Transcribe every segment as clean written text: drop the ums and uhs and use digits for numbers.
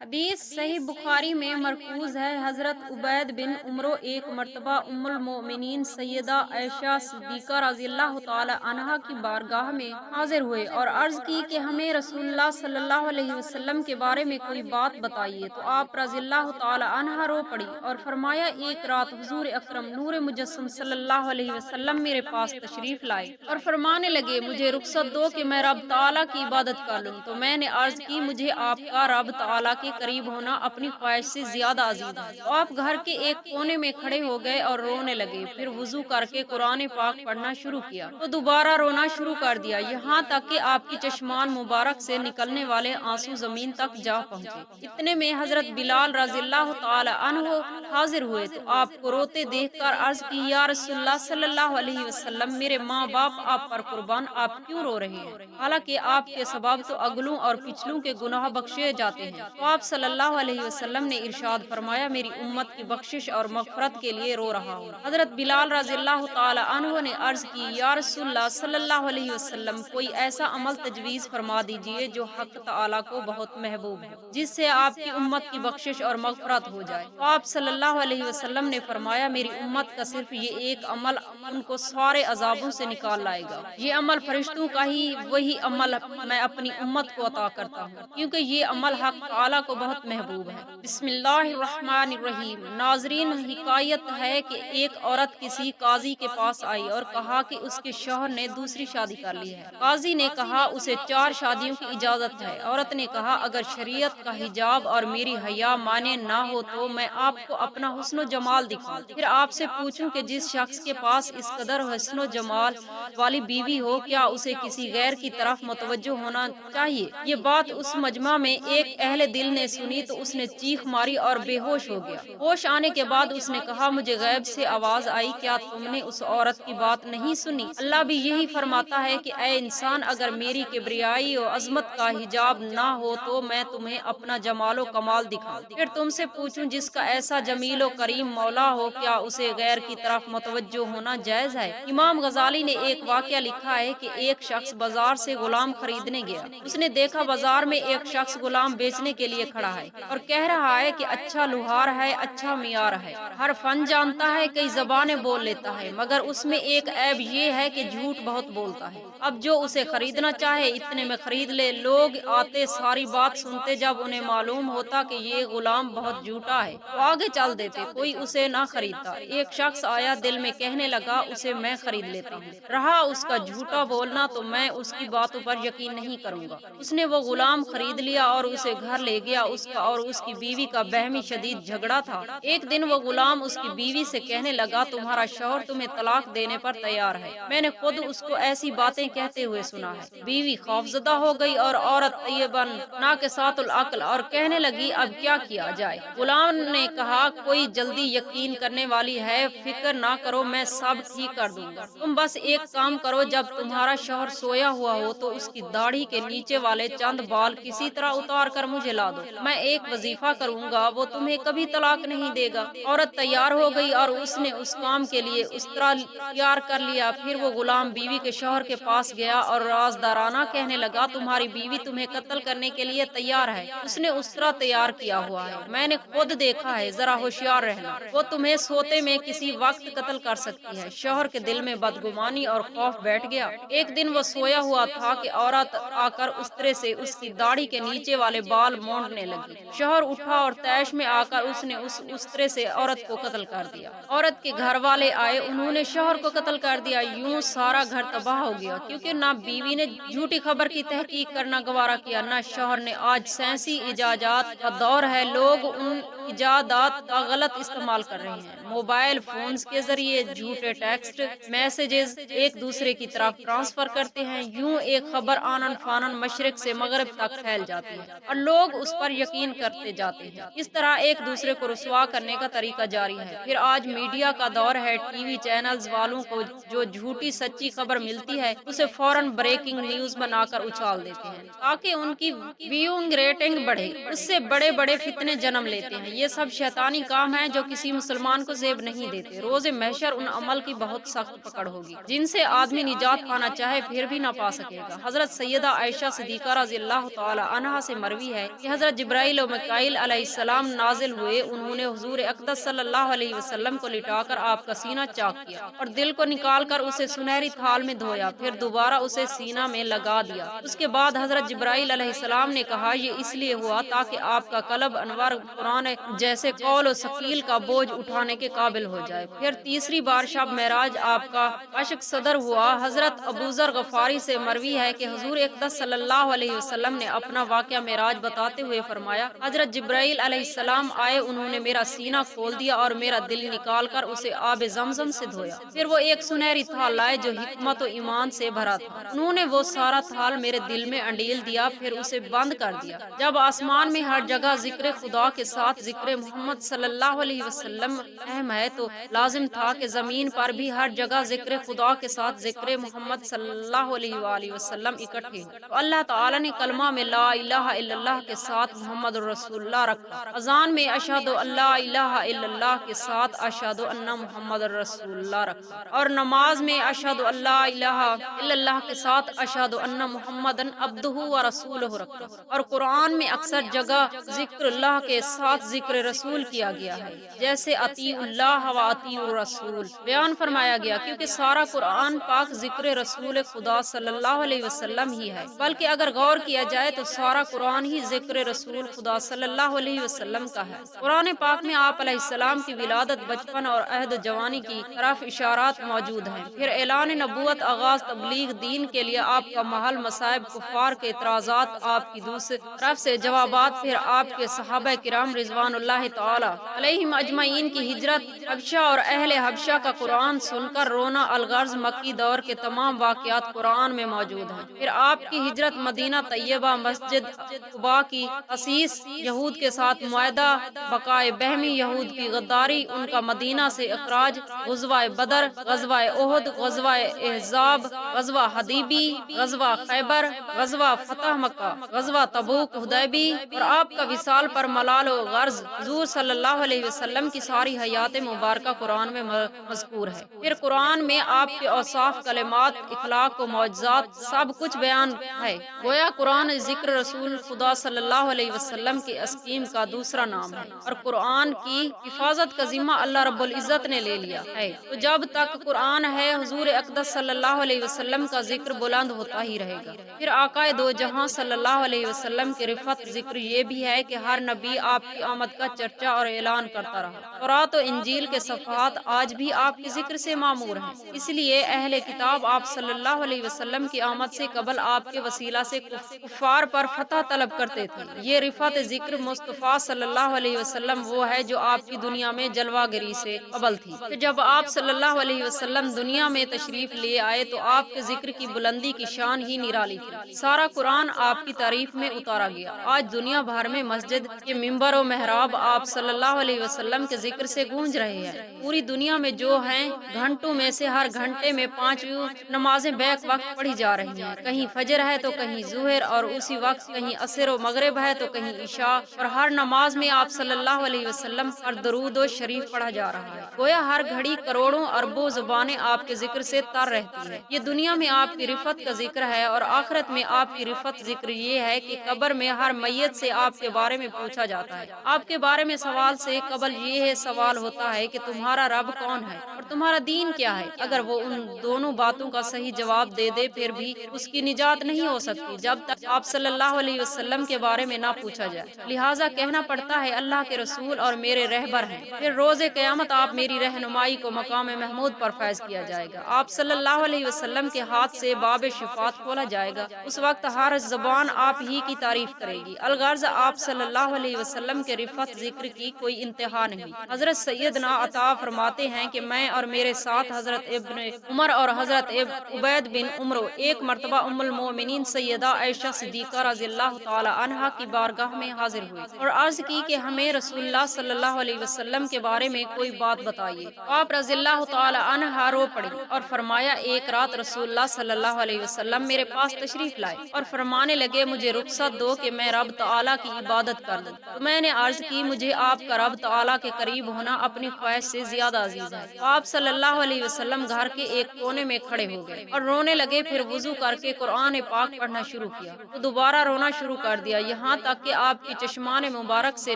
حدیث صحیح بخاری میں مرکوز ہے۔ حضرت عبید بن عمرو ایک مرتبہ ام المؤمنین سیدہ عائشہ صدیقہ رضی اللہ تعالی عنہا کی بارگاہ میں حاضر ہوئے اور عرض کی کہ ہمیں رسول اللہ صلی اللہ علیہ وسلم کے بارے میں کوئی بات بتائیے، تو آپ رضی اللہ تعالی عنہا رو پڑی اور فرمایا، ایک رات حضور اکرم نور مجسم صلی اللہ علیہ وسلم میرے پاس تشریف لائے اور فرمانے لگے، مجھے رخصت دو کہ میں رب تعالیٰ کی عبادت کر لوں۔ تو میں نے عرض کی، مجھے آپ کا رب تعالیٰ کے قریب ہونا اپنی خواہش سے زیادہ عزیز ہے۔ تو آپ گھر کے ایک کونے میں کھڑے ہو گئے اور رونے لگے، پھر وضو کر کے قرآن پاک پڑھنا شروع کیا تو دوبارہ رونا شروع کر دیا، یہاں تک کہ آپ کی چشمان مبارک سے نکلنے والے آنسو زمین تک جا پہنچے۔ اتنے میں حضرت بلال رضی اللہ تعالی عنہ حاضر ہوئے تو آپ کو روتے دیکھ کر عرض کی، یا رسول اللہ صلی اللہ علیہ وسلم، میرے ماں باپ آپ پر قربان، آپ کیوں رو رہے ہیں؟ حالانکہ آپ کے سبب تو اگلوں اور پچھلوں کے گناہ بخشے جاتے ہیں۔ تو آپ صلی اللہ علیہ وسلم نے ارشاد فرمایا، میری امت کی بخشش اور مغفرت کے لیے رو رہا ہوں۔ حضرت بلال رضی اللہ تعالی عنہ نے عرض کی، یا رسول اللہ صلی اللہ علیہ وسلم، کوئی ایسا عمل تجویز فرما دیجئے جو حق تعالی کو بہت محبوب ہے، جس سے آپ کی امت کی بخشش اور مغفرت ہو جائے۔ تو آپ صلی اللہ علیہ وسلم نے فرمایا، میری امت کا صرف یہ ایک عمل ان کو سارے عذابوں سے نکال لائے گا۔ یہ عمل فرشتوں کا ہی وہی عمل میں اپنی امت کو عطا کرتا ہوں، کیونکہ یہ عمل حق تعالی کو بہت محبوب ہے۔ بسم اللہ الرحمن الرحیم۔ ناظرین، حکایت ہے کہ ایک عورت کسی قاضی کے پاس آئی اور کہا کہ اس کے شوہر نے دوسری شادی کر لی ہے۔ قاضی نے کہا، اسے 4 شادیوں کی اجازت ہے۔ عورت نے کہا، اگر شریعت کا حجاب اور میری حیا مانے نہ ہو تو میں آپ کو اپنا حسن و جمال دکھاؤں، پھر آپ سے پوچھوں کہ جس شخص کے پاس اس قدر حسن و جمال والی بیوی ہو، کیا اسے کسی غیر کی طرف متوجہ ہونا چاہیے؟ یہ بات اس مجمع میں ایک اہل دل نے سنی تو اس نے چیخ ماری اور بے ہوش ہو گیا۔ ہوش آنے کے بعد اس نے کہا، مجھے غیب سے آواز آئی، کیا تم نے اس عورت کی بات نہیں سنی؟ اللہ بھی یہی فرماتا ہے کہ اے انسان، اگر میری کبریائی و عظمت کا حجاب نہ ہو تو میں تمہیں اپنا جمال و کمال دکھاؤں، پھر تم سے پوچھوں جس کا ایسا جمیل و کریم مولا ہو، کیا اسے غیر کی طرف متوجہ ہونا جائز ہے؟ امام غزالی نے ایک واقعہ لکھا ہے کہ ایک شخص بازار سے غلام خریدنے گیا۔ اس نے دیکھا بازار میں ایک شخص غلام بیچنے کے لیے کھڑا ہے اور کہہ رہا ہے کہ اچھا لوہار ہے، اچھا معیار ہے، ہر فن جانتا ہے، کئی زبانیں بول لیتا ہے، مگر اس میں ایک عیب یہ ہے کہ جھوٹ بہت بولتا ہے۔ اب جو اسے خریدنا چاہے اتنے میں خرید لے۔ لوگ آتے، ساری بات سنتے، جب انہیں معلوم ہوتا کہ یہ غلام بہت جھوٹا ہے تو آگے چل دیتے، کوئی اسے نہ خریدتا۔ ایک شخص آیا، دل میں کہنے لگا، اسے میں خرید لیتا ہوں، رہا اس کا جھوٹا بولنا تو میں اس کی باتوں پر یقین نہیں کروں گا۔ اس نے وہ غلام خرید لیا اور اسے گھر لے گیا۔ اس کا اور اس کی بیوی کا باہمی شدید جھگڑا تھا۔ ایک دن وہ غلام اس کی بیوی سے کہنے لگا، تمہارا شوہر تمہیں طلاق دینے پر تیار ہے، میں نے خود اس کو ایسی باتیں کہتے ہوئے سنا ہے۔ بیوی خوفزدہ ہو گئی اور عورت طیباً ناقصات العقل اور کہنے لگی، اب کیا کیا جائے؟ غلام نے کہا، کوئی جلدی یقین کرنے والی ہے، فکر نہ کرو، میں سب ٹھیک کر دوں گا۔ تم بس ایک کام کرو، جب تمہارا شوہر سویا ہوا ہو تو اس کی داڑھی کے نیچے والے چند بال کسی طرح اتار کر مجھے لا دو، میں ایک وظیفہ کروں گا، وہ تمہیں کبھی طلاق نہیں دے گا۔ عورت تیار ہو گئی اور اس نے اس کام کے لیے استرا تیار کر لیا۔ پھر وہ غلام بیوی کے شوہر کے پاس گیا اور رازدارانہ کہنے لگا، تمہاری بیوی تمہیں قتل کرنے کے لیے تیار ہے، اس نے استرا تیار کیا ہوا ہے، میں نے خود دیکھا ہے، ذرا ہوشیار رہنا، وہ تمہیں سوتے میں کسی وقت قتل کر سکتی ہے۔ شوہر کے دل میں بدگمانی اور خوف بیٹھ گیا۔ ایک دن وہ سویا ہوا تھا کہ عورت آ کر استرے سے اس کی داڑھی کے نیچے والے بال مونڈنے لگی۔ شوہر اٹھا اور طیش میں آ کر اس نے اس استرے سے عورت کو قتل کر دیا۔ عورت کے گھر والے آئے، انہوں نے شوہر کو قتل کر دیا۔ یوں سارا گھر تباہ ہو گیا، کیونکہ نہ بیوی نے جھوٹی خبر کی تحقیق کرنا گوارا کیا، نہ شوہر نے۔ آج سائنسی ایجادات کا دور ہے، لوگ ان ایجادات کا غلط استعمال کر رہے ہیں۔ موبائل فونز کے ذریعے جھوٹے ٹیکسٹ میسیجز ایک دوسرے کی طرف ٹرانسفر کرتے ہیں، یوں ایک خبر آنن فانن مشرق سے مغرب تک پھیل جاتی ہے اور لوگ اس پر یقین کرتے جاتے ہیں۔ اس طرح ایک دوسرے کو رسوا کرنے کا طریقہ جاری ہے۔ پھر آج میڈیا کا دور ہے، ٹی وی چینلز والوں کو جو جھوٹی سچی خبر ملتی ہے اسے فوراً بریکنگ نیوز بنا کر اچھال دیتے ہیں تاکہ ان کی ویونگ ریٹنگ بڑھے، اس سے بڑے بڑے فتنے جنم لیتے ہیں۔ یہ سب شیطانی کام ہے جو کسی مسلمان کو زیب نہیں دیتے۔ روز محشر ان عمل کی بہت سخت پکڑ ہوگی جن سے آدمی نجات پانا چاہے پھر بھی نہ پا سکے گا۔ حضرت سیدہ عائشہ صدیقہ رضی اللہ تعالی عنہا سے مروی ہے کہ حضرت جبرائیل و میکائیل علیہ السلام نازل ہوئے۔ انہوں نے حضور اقدس صلی اللہ علیہ وسلم کو لٹا کر آپ کا سینہ چاک کیا اور دل کو نکال کر اسے سنہری تھال میں دھویا، پھر دوبارہ اسے سینہ میں لگا دیا۔ اس کے بعد حضرت جبرائیل علیہ السلام نے کہا یہ اس لیے ہوا تاکہ آپ کا قلب انوار قرآن جیسے قول و ثقیل کا بوجھ اٹھانے کے قابل ہو جائے۔ پھر تیسری بار شب معراج آپ کا عشق صدر ہوا۔ حضرت ابوذر غفاری سے مروی ہے کہ حضور اقدس صلی اللہ علیہ وسلم نے اپنا واقعہ معراج بتاتے ہوئے فرمایا، حضرت جبرائیل علیہ السلام آئے، انہوں نے میرا سینہ کھول دیا اور میرا دل نکال کر اسے آب زمزم سے دھویا، پھر وہ ایک سنہری تھال لائے جو حکمت و ایمان سے بھرا تھا، انہوں نے وہ سارا تھال میرے دل میں انڈیل دیا، پھر اسے بند کر دیا۔ جب آسمان میں ہر جگہ ذکر خدا کے ساتھ ذکر محمد صلی اللہ علیہ وسلم اہم ہے تو لازم تھا کہ زمین پر بھی ہر جگہ ذکر خدا کے ساتھ ذکر محمد صلی اللہ علیہ وآلہ وسلم اکٹھے ہو۔ تو اللہ تعالی نے کلمہ میں لا الہ الا اللہ کے ساتھ محمد رسول اللہ رکھا، اذان میں اشہد ان لا الہ الا اللہ کے ساتھ اشہد ان محمد رسول اللہ رکھا، اور نماز میں اشہد ان لا الہ الا اللہ کے ساتھ اشہد ان محمد عبدہ و رسولہ رکھا، اور قرآن میں اکثر جگہ ذکر اللہ کے ساتھ ذکر رسول کیا گیا ہے، جیسے اطیعوا اللہ و اطیعوا الرسول بیان فرمایا گیا، کیونکہ سارا قرآن پاک ذکر رسول خدا صلی اللہ علیہ وسلم ہی ہے، بلکہ اگر غور کیا جائے تو سارا قرآن ہی ذکر رسول خدا صلی اللہ علیہ وسلم کا ہے۔ قرآن پاک میں آپ علیہ السلام کی ولادت، بچپن اور عہد جوانی کی طرف اشارات موجود ہیں، پھر اعلان نبوت، آغاز تبلیغ دین کے لیے آپ کا محل، مصائب کفار کے اعتراضات، آپ کی دوسری طرف سے جوابات، پھر آپ کے صحابہ کرام رضوان اللہ تعالی علیہم اجمعین کی ہجرت حبشہ اور اہل حبشہ کا قرآن سن کر رونا، الغرض مکی دور کے تمام واقعات قرآن میں موجود ہیں، پھر آپ کی ہجرت، مدینہ طیبہ، مسجد قباء کی تاسیس، یہود کے ساتھ معاہدہ، بقائے بہمی یہود کی غداری، ان کا مدینہ سے اخراج، غزوہ بدر، غزوہ احد، غزوہ احزاب، غزوہ حدیبی، غزوہ خیبر، غزوہ فتح مکہ، غزوہ تبوک، حدیبی، اور آپ کا وصال پر ملال و غرض حضور صلی اللہ علیہ وسلم کی ساری حیات مبارکہ قرآن میں مذکور ہے۔ پھر قرآن میں آپ کے اوصاف، کلمات، اخلاق و معجزات سب کچھ بیان ہے، گویا قرآن ذکر رسول خدا صلی اللہ علیہ وسلم کے اسکیم کا دوسرا نام ہے، اور قرآن کی حفاظت کا ذمہ اللہ رب العزت نے لے لیا ہے، تو جب تک قرآن ہے حضور اقدس صلی اللہ علیہ وسلم کا ذکر بلند ہوتا ہی رہے گا۔ پھر آقائے دو جہاں صلی اللہ علیہ وسلم کے رفت ذکر یہ بھی ہے کہ ہر نبی آپ کی آمد کا چرچا اور اعلان کرتا رہا، تورات و انجیل کے صفحات آج بھی آپ کے ذکر سے معمور ہیں، اس لیے اہل کتاب آپ صلی اللہ علیہ وسلم کی آمد سے قبل آپ کے وسیلہ سے کفار پر فتح طلب کرتے تھے۔ یہ رفت ذکر مصطفیٰ صلی اللہ علیہ وسلم وہ ہے جو آپ کی دنیا میں جلوہ گری سے قبل تھی، کہ جب آپ صلی اللہ علیہ وسلم دنیا میں تشریف لے آئے تو آپ کے ذکر کی بلندی کی شان ہی نرالی تھی، سارا قرآن آپ کی تعریف میں اتارا گیا۔ آج دنیا بھر میں مسجد کے منبر و محراب آپ صلی اللہ علیہ وسلم کے ذکر سے گونج رہے ہیں، پوری دنیا میں جو ہیں گھنٹوں میں سے ہر گھنٹے میں 5 نمازیں بیک وقت پڑھی جا رہی ہیں، کہیں فجر ہے تو کہیں ظہر، اور اسی وقت کہیں عصر و مغرب ہے تو کہیں عشاء، اور ہر نماز میں آپ صلی اللہ علیہ وسلم پر درود و شریف پڑھا جا رہا ہے، گویا ہر گھڑی کروڑوں اربوں زبانیں آپ کے ذکر سے تر رہتی ہیں۔ یہ دنیا میں آپ کی رفت کا ذکر ہے، اور آخرت میں آپ کی رفت ذکر یہ ہے کہ قبر میں ہر میت سے آپ کے بارے میں پوچھا جاتا ہے، آپ کے بارے میں سوال سے قبل یہ سوال ہوتا ہے کہ تمہارا رب کون ہے اور تمہارا دین کیا ہے، اگر وہ ان دونوں باتوں کا صحیح جواب دے دے پھر بھی اس کی نجات نہیں ہو سکتی جب تک آپ صلی اللہ علیہ وسلم کے بارے میں نہ پوچھا جائے، لہٰذا کہنا پڑتا ہے اللہ کے رسول اور میرے رہبر ہیں، پھر روز قیامت آپ میری رہنمائی کو مقام محمود پر فیض کیا جائے گا، آپ صلی اللہ علیہ وسلم کے ہاتھ سے باب شفاعت کھولا جائے گا، اس وقت ہر زبان آپ ہی کی تعریف کرے گی، الغرض آپ صلی اللہ علیہ وسلم کے رفت ذکر کی کوئی انتہا نہیں۔ حضرت سیدنا عطا فرماتے ہیں کہ میں اور میرے ساتھ حضرت ابن عمر اور حضرت عبید بن عمر ایک مرتبہ ام المومنین سیدہ عائشہ صدیقہ رضی اللہ تعالی عنہا کی بارگاہ میں حاضر ہوئے اور عرض کی کہ ہمیں رسول اللہ صلی اللہ علیہ وسلم کے بارے میں کوئی بات بتائیے۔ آپ رضی اللہ تعالی عنہا رو پڑی اور فرمایا ایک رات رسول اللہ صلی اللہ علیہ وسلم میرے پاس تشریف لائے اور فرمانے لگے مجھے رخصت دو کہ میں رب تعالی کی عبادت کر لوں، تو میں نے عرض کی مجھے آپ کا رب تعالی کے قریب ہونا اپنی خواہش سے زیادہ عزیز ہے، تو آپ صلی اللہ علیہ وسلم گھر کے ایک کونے میں کھڑے ہو گئے اور رونے لگے، پھر وضو کر کے قرآن پاک پڑھنا شروع کیا تو دوبارہ رونا شروع کر دیا، یہاں تک کہ آپ کی چشمان مبارک سے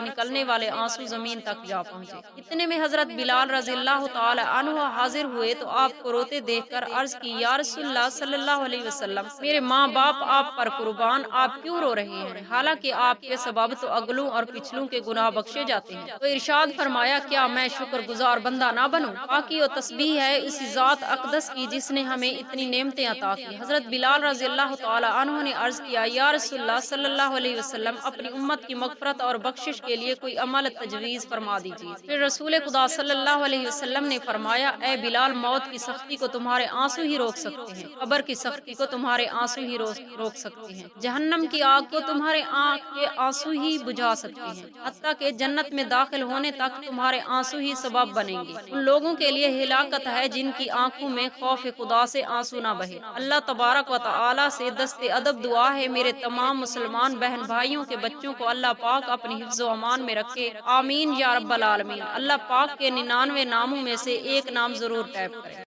نکلنے والے آنسو زمین تک جا پہنچے۔ اتنے میں حضرت بلال رضی اللہ تعالی عنہ حاضر ہوئے تو آپ کو روتے دیکھ کر عرض کی، یا رسول اللہ صلی اللہ علیہ وسلم، میرے ماں باپ آپ پر قربان، آپ کیوں رو رہے ہیں؟ حالانکہ آپ کے سبب تو اگلوں اور پچھلوں کے گناہ بخشے جاتے ہیں۔ تو ارشاد فرمایا، کیا میں شکر گزار بندہ نہ بنوں؟ پاکی و تسبیح ہے اسی ذات اقدس کی جس نے ہمیں اتنی نعمتیں عطا کی۔ حضرت بلال رضی اللہ تعالی عنہ نے عرض کیا، یا رسول اللہ صلی اللہ علیہ وسلم، اپنی امت کی مغفرت اور بخشش کے لیے کوئی عمل تجویز فرما دیجیے۔ پھر رسول خدا صلی اللہ علیہ وسلم نے فرمایا، اے بلال، موت کی سختی کو تمہارے آنسو ہی روک سکتے ہیں، قبر کی سختی کو تمہارے آنسو ہی روک سکتے ہیں، جہنم کی آگ کو تمہارے آنکھ کے آنسو ہی بجھا سکتے ہیں، حتیٰ کہ جنت میں داخل ہونے تک تمہارے آنسو ہی سبب بنیں گے۔ ان لوگوں کے لیے ہلاکت ہے جن کی آنکھوں میں خوف خدا سے آنسو نہ بہے۔ اللہ تبارک و تعالی سے دست ادب دعا ہے، میرے تمام مسلمان بہن بھائیوں کے بچوں کو اللہ پاک اپنی حفظ و امان میں رکھے، آمین یا رب العالمین۔ اللہ پاک کے 99 ناموں میں سے ایک نام ضرور ٹائپ کریں۔